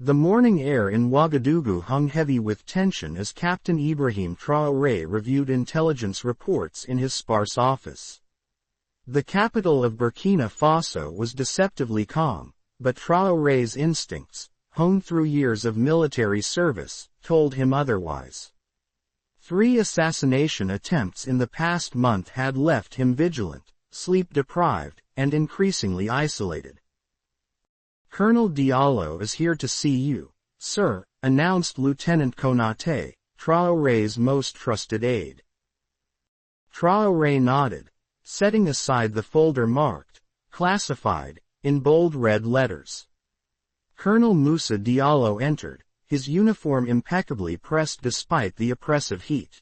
The morning air in Ouagadougou hung heavy with tension as Captain Ibrahim Traoré reviewed intelligence reports in his sparse office. The capital of Burkina Faso was deceptively calm, but Traoré's instincts, honed through years of military service, told him otherwise. 3 assassination attempts in the past month had left him vigilant, sleep-deprived, and increasingly isolated. "Colonel Diallo is here to see you, sir," announced Lieutenant Konaté, Traoré's most trusted aide. Traoré nodded, setting aside the folder marked, "Classified," in bold red letters. Colonel Moussa Diallo entered, his uniform impeccably pressed despite the oppressive heat.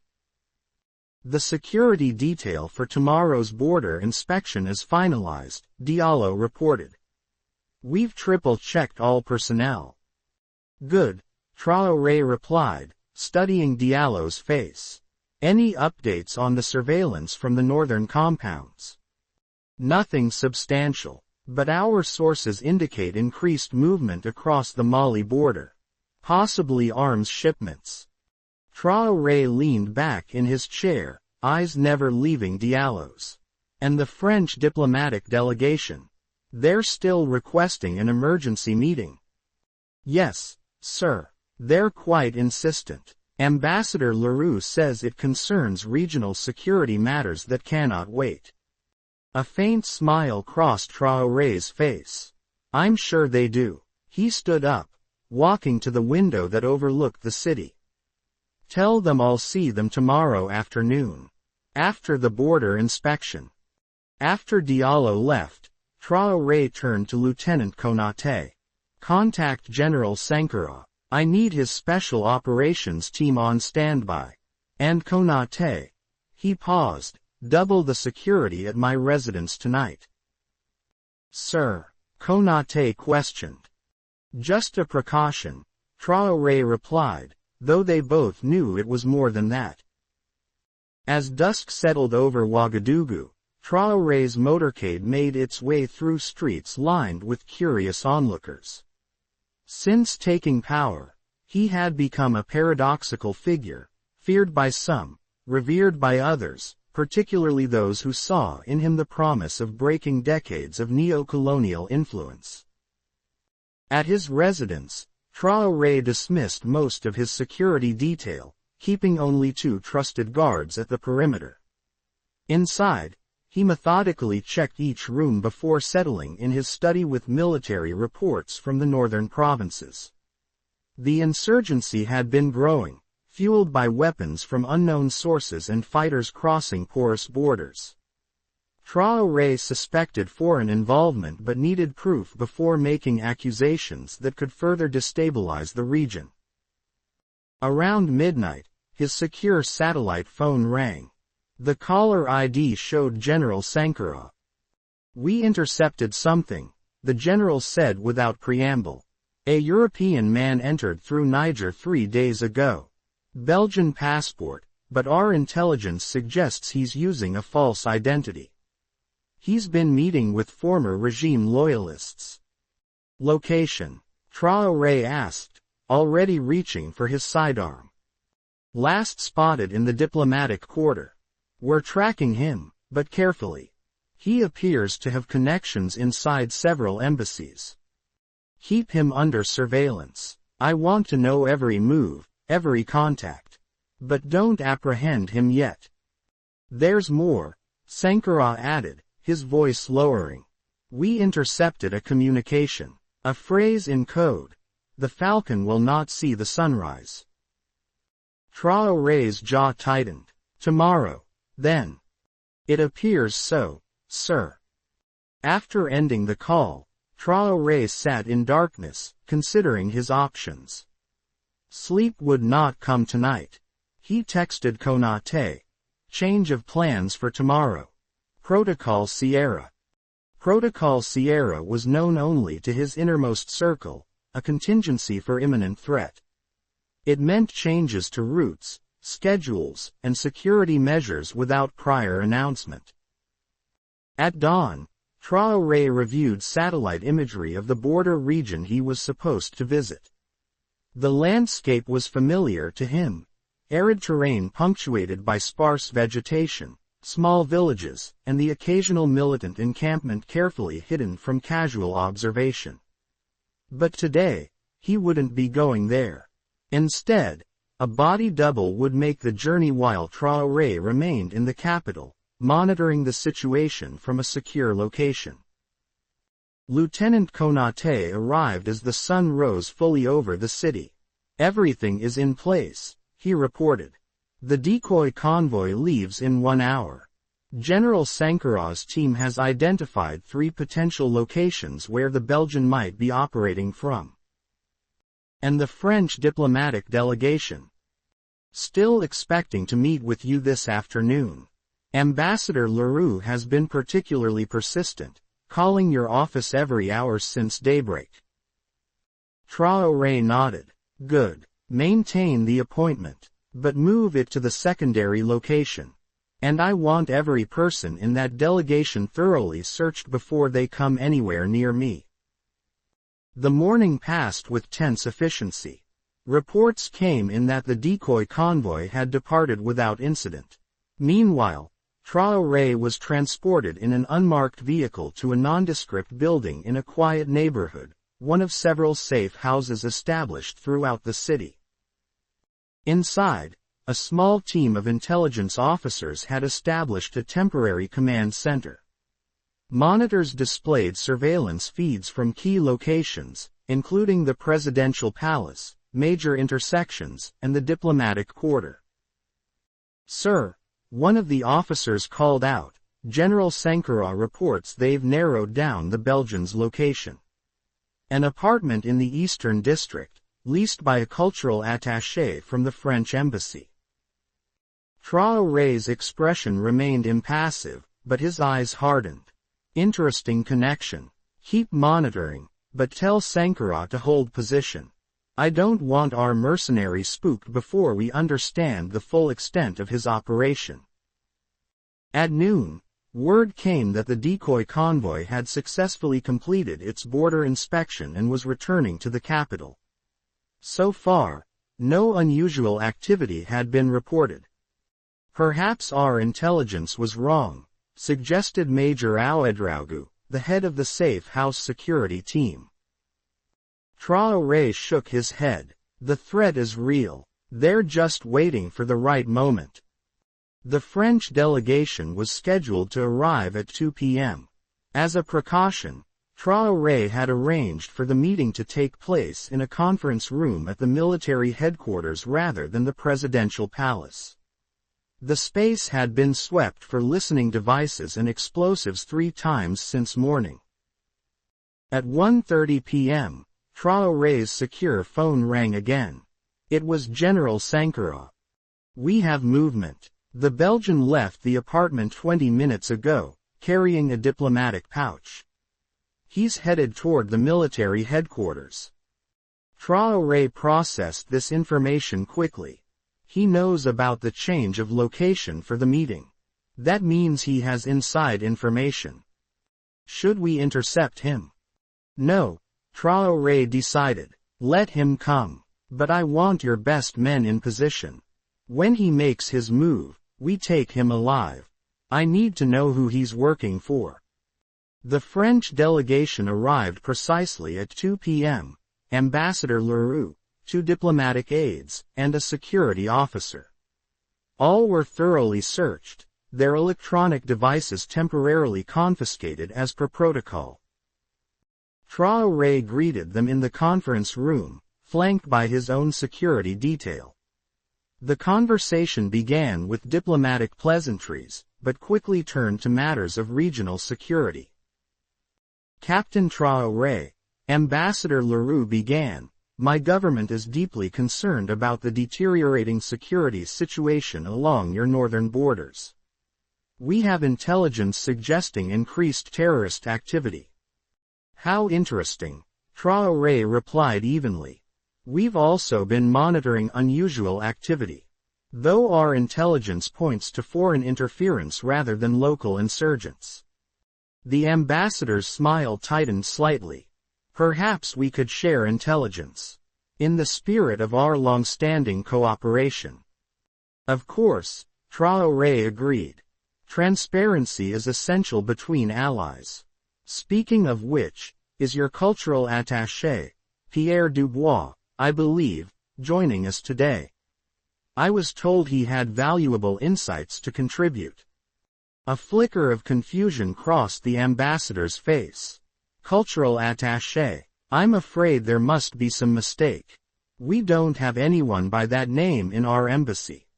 "The security detail for tomorrow's border inspection is finalized," Diallo reported. "We've triple-checked all personnel." "Good," Traoré replied, studying Diallo's face. "Any updates on the surveillance from the northern compounds?" "Nothing substantial, but our sources indicate increased movement across the Mali border. Possibly arms shipments." Traoré leaned back in his chair, eyes never leaving Diallo's. "And the French diplomatic delegation? They're still requesting an emergency meeting." "Yes, sir. They're quite insistent. Ambassador Leroux says it concerns regional security matters that cannot wait." A faint smile crossed Traoré's face. "I'm sure they do." He stood up, walking to the window that overlooked the city. "Tell them I'll see them tomorrow afternoon, after the border inspection." After Diallo left, Traoré turned to Lieutenant Konaté. "Contact General Sankara. I need his special operations team on standby. And Konaté." He paused. "Double the security at my residence tonight." "Sir?" Konaté questioned. "Just a precaution," Traoré replied, though they both knew it was more than that. As dusk settled over Ouagadougou, Traoré's motorcade made its way through streets lined with curious onlookers. Since taking power, he had become a paradoxical figure, feared by some, revered by others, particularly those who saw in him the promise of breaking decades of neo-colonial influence. At his residence, Traoré dismissed most of his security detail, keeping only 2 trusted guards at the perimeter. Inside, he methodically checked each room before settling in his study with military reports from the northern provinces. The insurgency had been growing, fueled by weapons from unknown sources and fighters crossing porous borders. Traoré suspected foreign involvement but needed proof before making accusations that could further destabilize the region. Around midnight, his secure satellite phone rang. The caller ID showed General Sankara. "We intercepted something," the general said without preamble. "A European man entered through Niger 3 days ago. Belgian passport, but our intelligence suggests he's using a false identity. He's been meeting with former regime loyalists." "Location?" Traoré asked, already reaching for his sidearm. "Last spotted in the diplomatic quarter. We're tracking him, but carefully. He appears to have connections inside several embassies. Keep him under surveillance. I want to know every move, every contact. But don't apprehend him yet." "There's more," Sankara added, his voice lowering. "We intercepted a communication. A phrase in code. The falcon will not see the sunrise." Traoré's jaw tightened. "Tomorrow, then?" "It appears so, sir." After ending the call, Traoré sat in darkness, considering his options. Sleep would not come tonight. He texted Konaté. "Change of plans for tomorrow. Protocol Sierra." Protocol Sierra was known only to his innermost circle, a contingency for imminent threat. It meant changes to routes, schedules, and security measures without prior announcement. At dawn, Traoré reviewed satellite imagery of the border region he was supposed to visit. The landscape was familiar to him. Arid terrain punctuated by sparse vegetation, small villages, and the occasional militant encampment carefully hidden from casual observation. But today, he wouldn't be going there. Instead, a body double would make the journey while Traoré remained in the capital, monitoring the situation from a secure location. Lieutenant Konaté arrived as the sun rose fully over the city. "Everything is in place," he reported. "The decoy convoy leaves in 1 hour. General Sankara's team has identified 3 potential locations where the Belgian might be operating from. And the French diplomatic delegation. Still expecting to meet with you this afternoon. Ambassador Leroux has been particularly persistent, calling your office every hour since daybreak." Traoré nodded. "Good. Maintain the appointment, but move it to the secondary location. And I want every person in that delegation thoroughly searched before they come anywhere near me." The morning passed with tense efficiency. Reports came in that the decoy convoy had departed without incident. Meanwhile, Traoré was transported in an unmarked vehicle to a nondescript building in a quiet neighborhood, one of several safe houses established throughout the city. Inside, a small team of intelligence officers had established a temporary command center. Monitors displayed surveillance feeds from key locations, including the presidential palace, major intersections, and the diplomatic quarter. "Sir," one of the officers called out, "General Sankara reports they've narrowed down the Belgians' location. An apartment in the Eastern District, leased by a cultural attaché from the French embassy." Traoré's expression remained impassive, but his eyes hardened. "Interesting connection. Keep monitoring, but tell Sankara to hold position. I don't want our mercenary spooked before we understand the full extent of his operation." At noon, word came that the decoy convoy had successfully completed its border inspection and was returning to the capital. So far, no unusual activity had been reported. "Perhaps our intelligence was wrong," suggested Major Ouedraogo, the head of the safe house security team. Traoré shook his head. "The threat is real. They're just waiting for the right moment." The French delegation was scheduled to arrive at 2 p.m. As a precaution, Traoré had arranged for the meeting to take place in a conference room at the military headquarters rather than the presidential palace. The space had been swept for listening devices and explosives 3 times since morning. At 1:30 p.m., Traoré's secure phone rang again. It was General Sankara. "We have movement. The Belgian left the apartment 20 minutes ago, carrying a diplomatic pouch. He's headed toward the military headquarters." Traoré processed this information quickly. He knows about the change of location for the meeting. That means he has inside information. Should we intercept him? No, Traoré decided. Let him come. But I want your best men in position. When he makes his move, we take him alive. I need to know who he's working for. The French delegation arrived precisely at 2 p.m. Ambassador Leroux, 2 diplomatic aides, and a security officer. All were thoroughly searched, their electronic devices temporarily confiscated as per protocol. Traoré greeted them in the conference room, flanked by his own security detail. The conversation began with diplomatic pleasantries, but quickly turned to matters of regional security. "Captain Traoré," Ambassador Leroux began, "my government is deeply concerned about the deteriorating security situation along your northern borders. We have intelligence suggesting increased terrorist activity." "How interesting," Traoré replied evenly. "We've also been monitoring unusual activity. Though our intelligence points to foreign interference rather than local insurgents." The ambassador's smile tightened slightly. "Perhaps we could share intelligence." In the spirit of our long-standing cooperation. Of course, Traoré agreed. Transparency is essential between allies. Speaking of which, is your cultural attaché, Pierre Dubois, I believe, joining us today? I was told he had valuable insights to contribute. A flicker of confusion crossed the ambassador's face. Cultural attaché. I'm afraid there must be some mistake. We don't have anyone by that name in our embassy.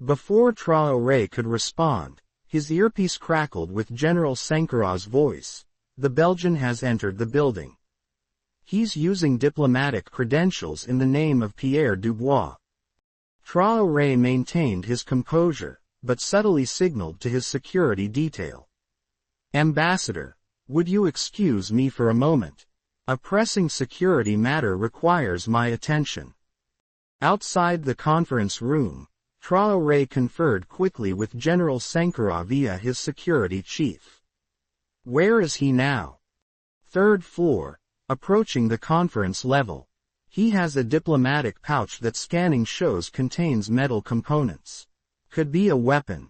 Before Traoré could respond, his earpiece crackled with General Sankarah's voice. The Belgian has entered the building. He's using diplomatic credentials in the name of Pierre Dubois. Traoré maintained his composure, but subtly signaled to his security detail. Ambassador, would you excuse me for a moment? A pressing security matter requires my attention. Outside the conference room, Traoré conferred quickly with General Sankarah via his security chief. Where is he now? Third floor, approaching the conference level. He has a diplomatic pouch that scanning shows contains metal components. Could be a weapon.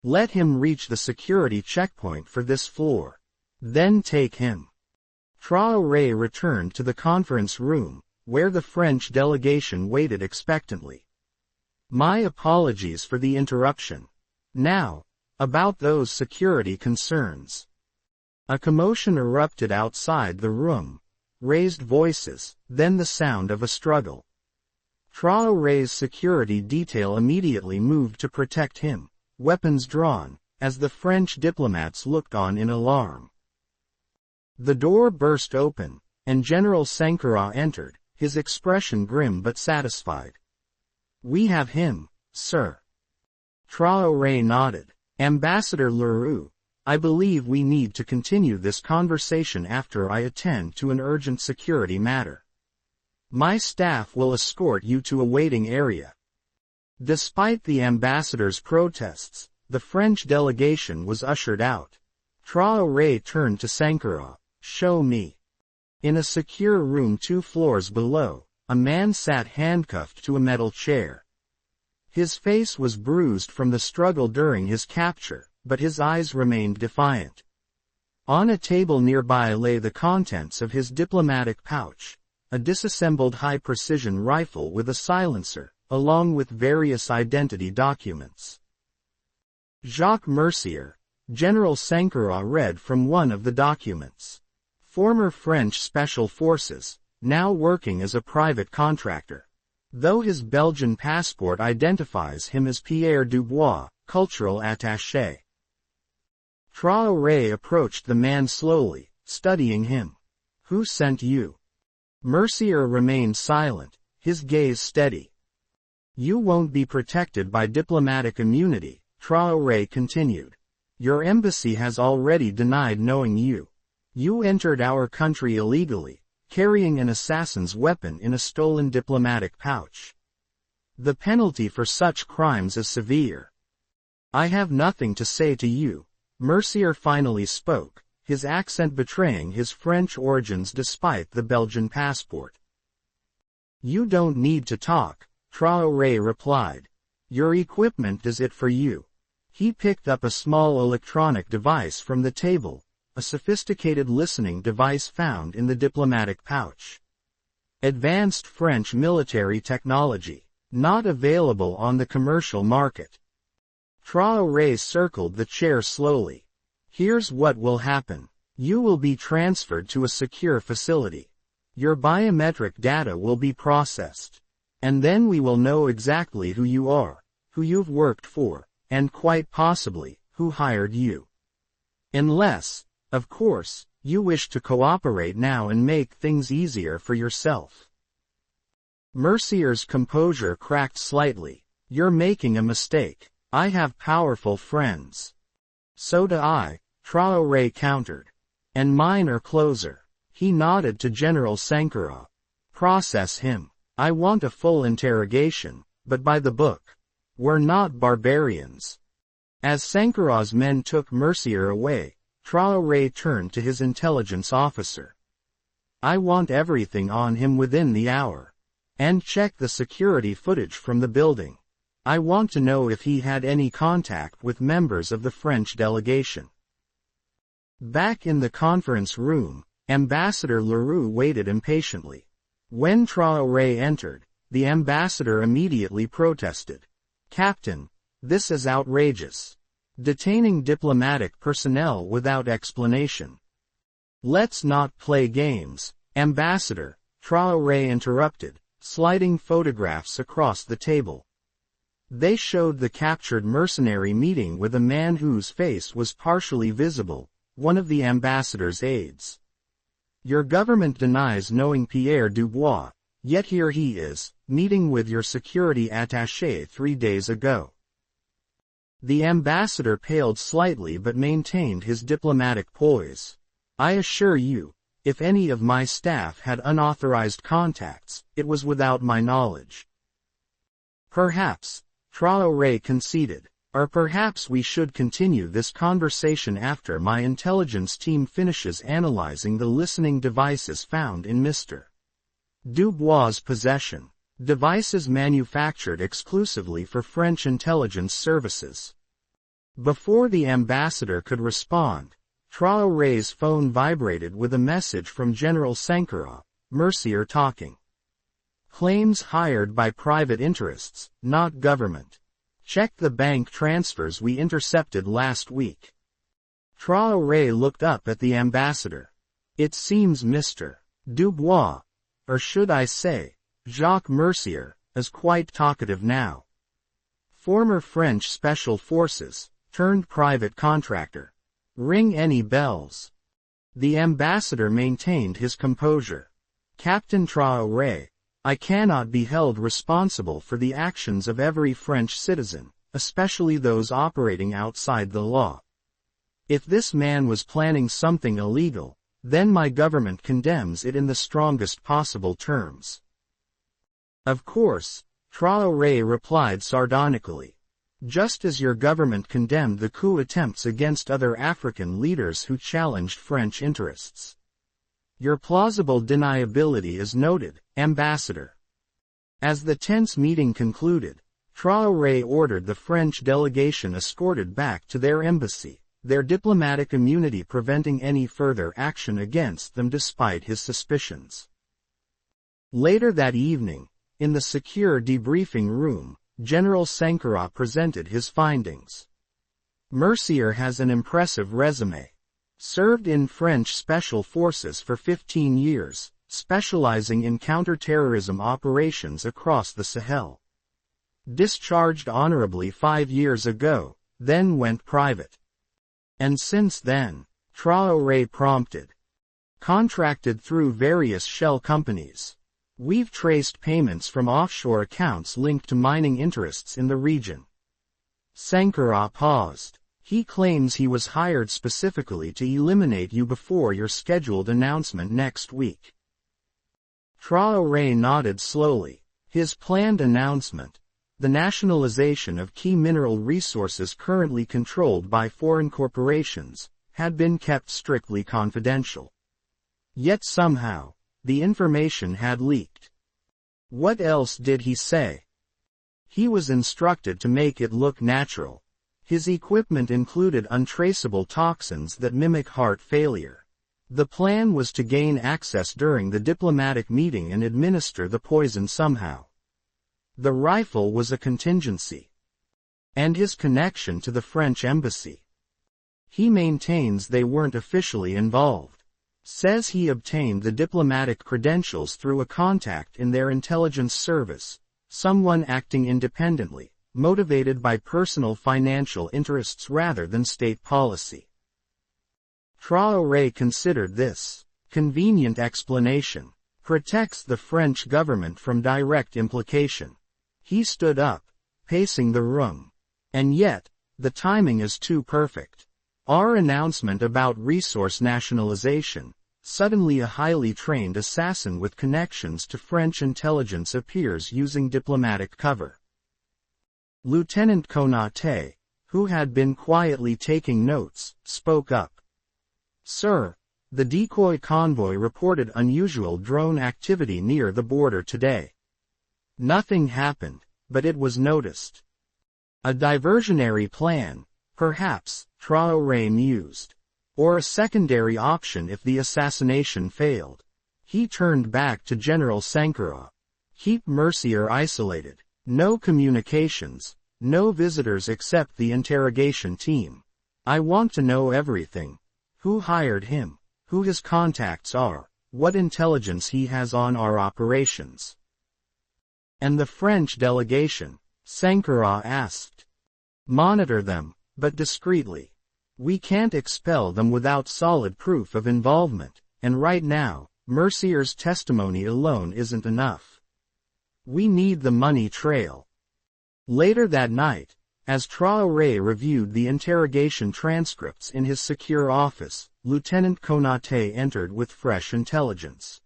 Let him reach the security checkpoint for this floor. Then take him. Traoré returned to the conference room, where the French delegation waited expectantly. My apologies for the interruption. Now, about those security concerns. A commotion erupted outside the room. Raised voices, then the sound of a struggle. Traoré's security detail immediately moved to protect him, weapons drawn, as the French diplomats looked on in alarm. The door burst open, and General Sankarah entered, his expression grim but satisfied. We have him, sir. Traoré nodded. Ambassador Leroux, I believe we need to continue this conversation after I attend to an urgent security matter. My staff will escort you to a waiting area. Despite the ambassador's protests, the French delegation was ushered out. Traoré turned to Sankarah. Show me. In a secure room 2 floors below, a man sat handcuffed to a metal chair. His face was bruised from the struggle during his capture, but his eyes remained defiant. On a table nearby lay the contents of his diplomatic pouch, a disassembled high-precision rifle with a silencer, along with various identity documents. Jacques Mercier, General Sankarah read from one of the documents. Former French Special Forces, now working as a private contractor. Though his Belgian passport identifies him as Pierre Dubois, cultural attaché. Traoré approached the man slowly, studying him. Who sent you? Mercier remained silent, his gaze steady. You won't be protected by diplomatic immunity, Traoré continued. Your embassy has already denied knowing you. You entered our country illegally, carrying an assassin's weapon in a stolen diplomatic pouch. The penalty for such crimes is severe. I have nothing to say to you. Mercier finally spoke, his accent betraying his French origins despite the Belgian passport. You don't need to talk, Traoré replied. Your equipment is it for you. He picked up a small electronic device from the table, a sophisticated listening device found in the diplomatic pouch. Advanced French military technology, not available on the commercial market. Traoré circled the chair slowly. Here's what will happen. You will be transferred to a secure facility. Your biometric data will be processed. And then we will know exactly who you are, who you've worked for, and quite possibly, who hired you. Unless, of course, you wish to cooperate now and make things easier for yourself. Mercier's composure cracked slightly. You're making a mistake. I have powerful friends. So do I, Traoré countered. And mine are closer. He nodded to General Sankarah. Process him. I want a full interrogation, but by the book. We're not barbarians. As Sankarah's men took Mercier away, Traoré turned to his intelligence officer. I want everything on him within the hour. And check the security footage from the building. I want to know if he had any contact with members of the French delegation. Back in the conference room, Ambassador Leroux waited impatiently. When Traoré entered, the ambassador immediately protested. "Captain, this is outrageous. Detaining diplomatic personnel without explanation." "Let's not play games, Ambassador," Traoré interrupted, sliding photographs across the table. They showed the captured mercenary meeting with a man whose face was partially visible, one of the ambassador's aides. "Your government denies knowing Pierre Dubois, yet here he is, meeting with your security attaché 3 days ago." The ambassador paled slightly but maintained his diplomatic poise. "I assure you, if any of my staff had unauthorized contacts, it was without my knowledge." "Perhaps," Traoré conceded, "or perhaps we should continue this conversation after my intelligence team finishes analyzing the listening devices found in Mr. Dubois' possession, devices manufactured exclusively for French intelligence services." Before the ambassador could respond, Traoré's phone vibrated with a message from General Sankara, Mercier talking. "Claims hired by private interests, not government. Check the bank transfers we intercepted last week." Traoré looked up at the ambassador. "It seems Mr. Dubois, or should I say, Jacques Mercier, is quite talkative now. Former French Special Forces, turned private contractor. Ring any bells?" The ambassador maintained his composure. "Captain Traoré, I cannot be held responsible for the actions of every French citizen, especially those operating outside the law. If this man was planning something illegal, then my government condemns it in the strongest possible terms." "Of course," Traoré replied sardonically. "Just as your government condemned the coup attempts against other African leaders who challenged French interests. Your plausible deniability is noted, Ambassador." As the tense meeting concluded, Traoré ordered the French delegation escorted back to their embassy, their diplomatic immunity preventing any further action against them despite his suspicions. Later that evening, in the secure debriefing room, General Sankara presented his findings. "Mercier has an impressive resume. Served in French Special Forces for 15 years, specializing in counterterrorism operations across the Sahel. Discharged honorably 5 years ago, then went private. And since then," Traoré prompted. "Contracted through various shell companies. We've traced payments from offshore accounts linked to mining interests in the region." Sankara paused. "He claims he was hired specifically to eliminate you before your scheduled announcement next week." Traoré nodded slowly. His planned announcement, the nationalization of key mineral resources currently controlled by foreign corporations, had been kept strictly confidential. Yet somehow, the information had leaked. What else did he say? He was instructed to make it look natural. His equipment included untraceable toxins that mimic heart failure. The plan was to gain access during the diplomatic meeting and administer the poison somehow. The rifle was a contingency. And his connection to the French embassy. He maintains they weren't officially involved. Says he obtained the diplomatic credentials through a contact in their intelligence service, someone acting independently, motivated by personal financial interests rather than state policy. Traoré considered this convenient explanation protects the French government from direct implication. He stood up, pacing the room. And yet, the timing is too perfect. Our announcement about resource nationalization, suddenly a highly trained assassin with connections to French intelligence appears using diplomatic cover. Lieutenant Konaté, who had been quietly taking notes, spoke up. "Sir, the decoy convoy reported unusual drone activity near the border today. Nothing happened, but it was noticed. A diversionary plan, perhaps, Traoré mused. Or a secondary option if the assassination failed. He turned back to General Sankara. Keep Mercier isolated. No communications. No visitors except the interrogation team. I want to know everything. Who hired him? Who his contacts are? What intelligence he has on our operations? And the French delegation? Sankara asked. Monitor them, but discreetly. We can't expel them without solid proof of involvement, and right now, Mercier's testimony alone isn't enough. We need the money trail. Later that night, as Traoré reviewed the interrogation transcripts in his secure office, Lieutenant Konaté entered with fresh intelligence.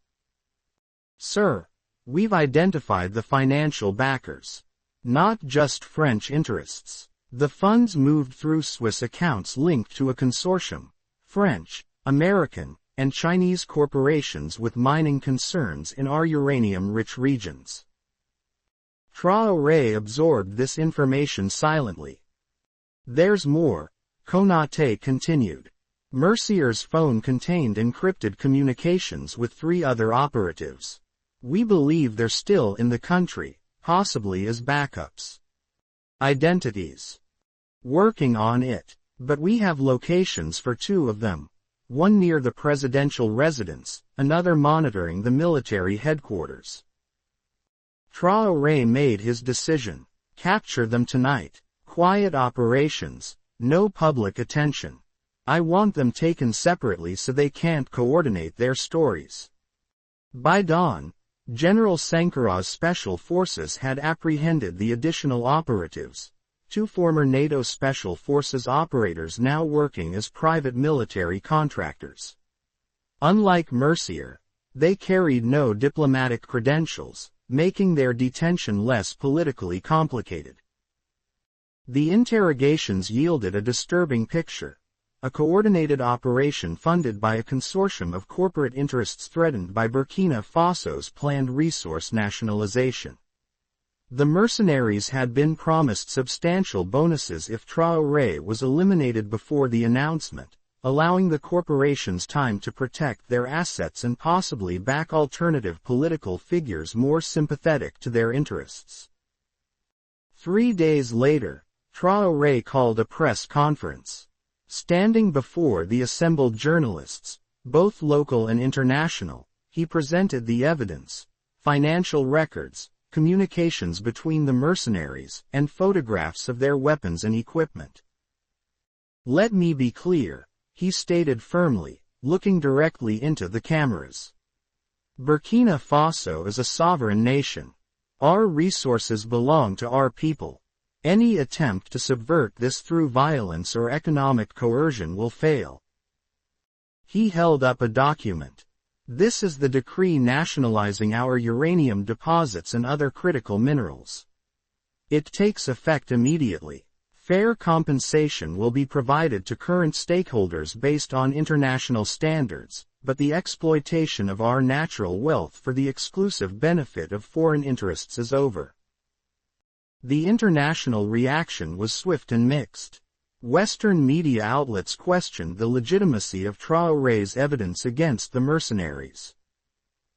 Sir, we've identified the financial backers. Not just French interests. The funds moved through Swiss accounts linked to a consortium, French, American, and Chinese corporations with mining concerns in our uranium-rich regions. Traoré absorbed this information silently. There's more, Konaté continued. Mercier's phone contained encrypted communications with 3 other operatives. We believe they're still in the country, possibly as backups. Identities. Working on it, but we have locations for 2 of them. One near the presidential residence, another monitoring the military headquarters. Traoré made his decision. Capture them tonight. Quiet operations, no public attention. I want them taken separately so they can't coordinate their stories. By dawn, General Sankara's special forces had apprehended the additional operatives. 2 former NATO Special Forces operators now working as private military contractors. Unlike Mercier, they carried no diplomatic credentials, making their detention less politically complicated. The interrogations yielded a disturbing picture. A coordinated operation funded by a consortium of corporate interests threatened by Burkina Faso's planned resource nationalization. The mercenaries had been promised substantial bonuses if Traoré was eliminated before the announcement, allowing the corporations time to protect their assets and possibly back alternative political figures more sympathetic to their interests. 3 days later, Traoré called a press conference. Standing before the assembled journalists, both local and international, he presented the evidence, financial records, communications between the mercenaries, and photographs of their weapons and equipment. Let me be clear, he stated firmly, looking directly into the cameras. Burkina Faso is a sovereign nation. Our resources belong to our people. Any attempt to subvert this through violence or economic coercion will fail. He held up a document. This is the decree nationalizing our uranium deposits and other critical minerals. It takes effect immediately. Fair compensation will be provided to current stakeholders based on international standards, but the exploitation of our natural wealth for the exclusive benefit of foreign interests is over. The international reaction was swift and mixed. Western media outlets questioned the legitimacy of Traoré's evidence against the mercenaries.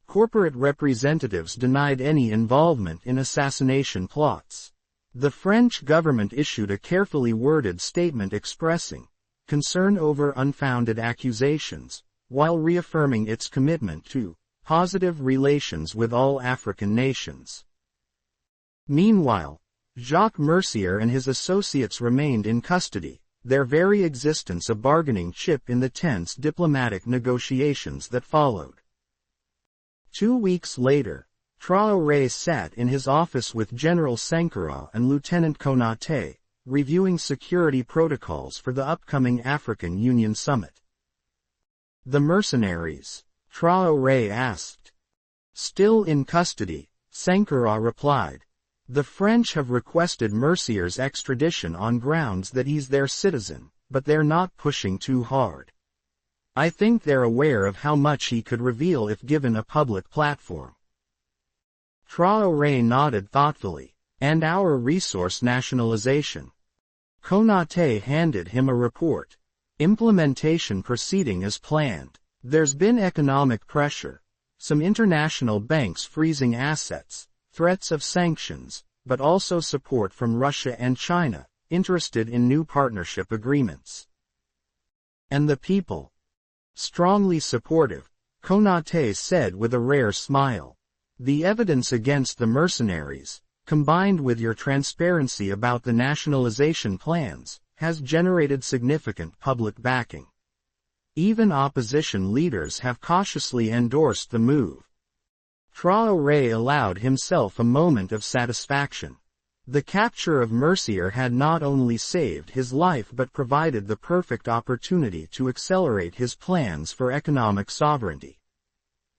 Corporate representatives denied any involvement in assassination plots. The French government issued a carefully worded statement expressing concern over unfounded accusations, while reaffirming its commitment to positive relations with all African nations. Meanwhile, Jacques Mercier and his associates remained in custody, their very existence a bargaining chip in the tense diplomatic negotiations that followed. 2 weeks later, Traoré sat in his office with General Sankara and Lieutenant Konaté, reviewing security protocols for the upcoming African Union Summit. The mercenaries? Traoré asked. Still in custody, Sankara replied. The French have requested Mercier's extradition on grounds that he's their citizen, but they're not pushing too hard. I think they're aware of how much he could reveal if given a public platform. Traoré nodded thoughtfully. And our resource nationalization. Konaté handed him a report. Implementation proceeding as planned. There's been economic pressure. Some international banks freezing assets, threats of sanctions, but also support from Russia and China, interested in new partnership agreements. And the people? Strongly supportive, Konaté said with a rare smile. The evidence against the mercenaries, combined with your transparency about the nationalization plans, has generated significant public backing. Even opposition leaders have cautiously endorsed the move. Traoré allowed himself a moment of satisfaction. The capture of Mercier had not only saved his life but provided the perfect opportunity to accelerate his plans for economic sovereignty.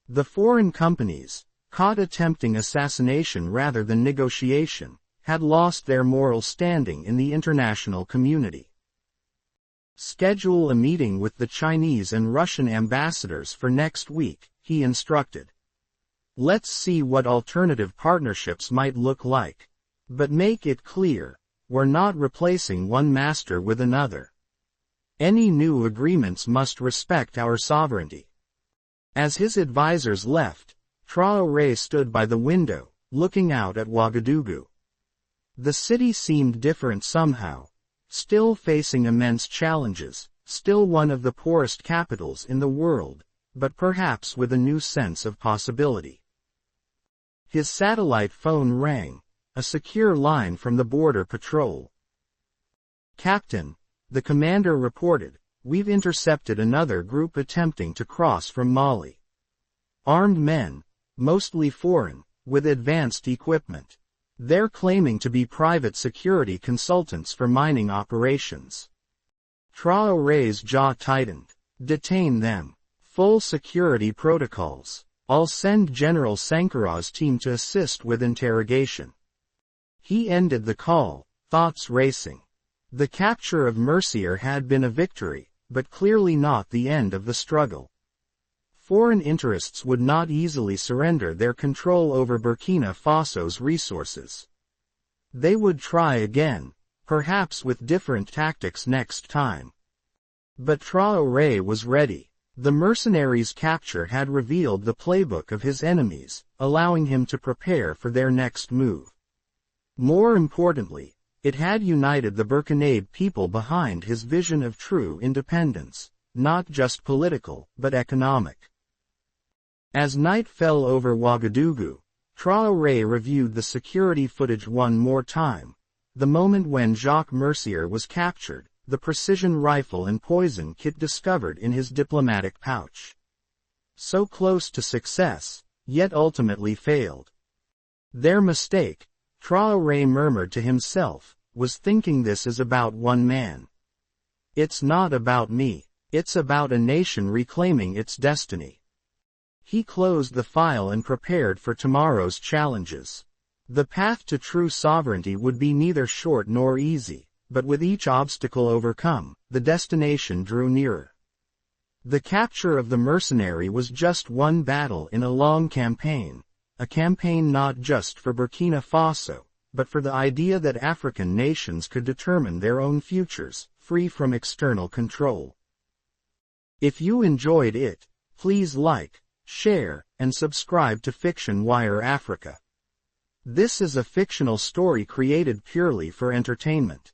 The foreign companies, caught attempting assassination rather than negotiation, had lost their moral standing in the international community. Schedule a meeting with the Chinese and Russian ambassadors for next week, he instructed. Let's see what alternative partnerships might look like. But make it clear, we're not replacing one master with another. Any new agreements must respect our sovereignty. As his advisors left, Traoré stood by the window, looking out at Ouagadougou. The city seemed different somehow, still facing immense challenges, still one of the poorest capitals in the world, but perhaps with a new sense of possibility. His satellite phone rang, a secure line from the border patrol. Captain, the commander reported, we've intercepted another group attempting to cross from Mali. Armed men, mostly foreign, with advanced equipment. They're claiming to be private security consultants for mining operations. Traoré's jaw tightened. Detain them. Full security protocols. I'll send General Sankara's team to assist with interrogation. He ended the call, thoughts racing. The capture of Mercier had been a victory, but clearly not the end of the struggle. Foreign interests would not easily surrender their control over Burkina Faso's resources. They would try again, perhaps with different tactics next time. But Traoré was ready. The mercenaries' capture had revealed the playbook of his enemies, allowing him to prepare for their next move. More importantly, it had united the Burkinabé people behind his vision of true independence, not just political, but economic. As night fell over Ouagadougou, Traoré reviewed the security footage one more time. The moment when Jacques Mercier was captured, the precision rifle and poison kit discovered in his diplomatic pouch. So close to success, yet ultimately failed. Their mistake, Traoré murmured to himself, was thinking this is about one man. It's not about me, it's about a nation reclaiming its destiny. He closed the file and prepared for tomorrow's challenges. The path to true sovereignty would be neither short nor easy, but with each obstacle overcome, the destination drew nearer. The capture of the mercenary was just one battle in a long campaign, a campaign not just for Burkina Faso, but for the idea that African nations could determine their own futures, free from external control. If you enjoyed it, please like, share, and subscribe to FictionWire Africa. This is a fictional story created purely for entertainment.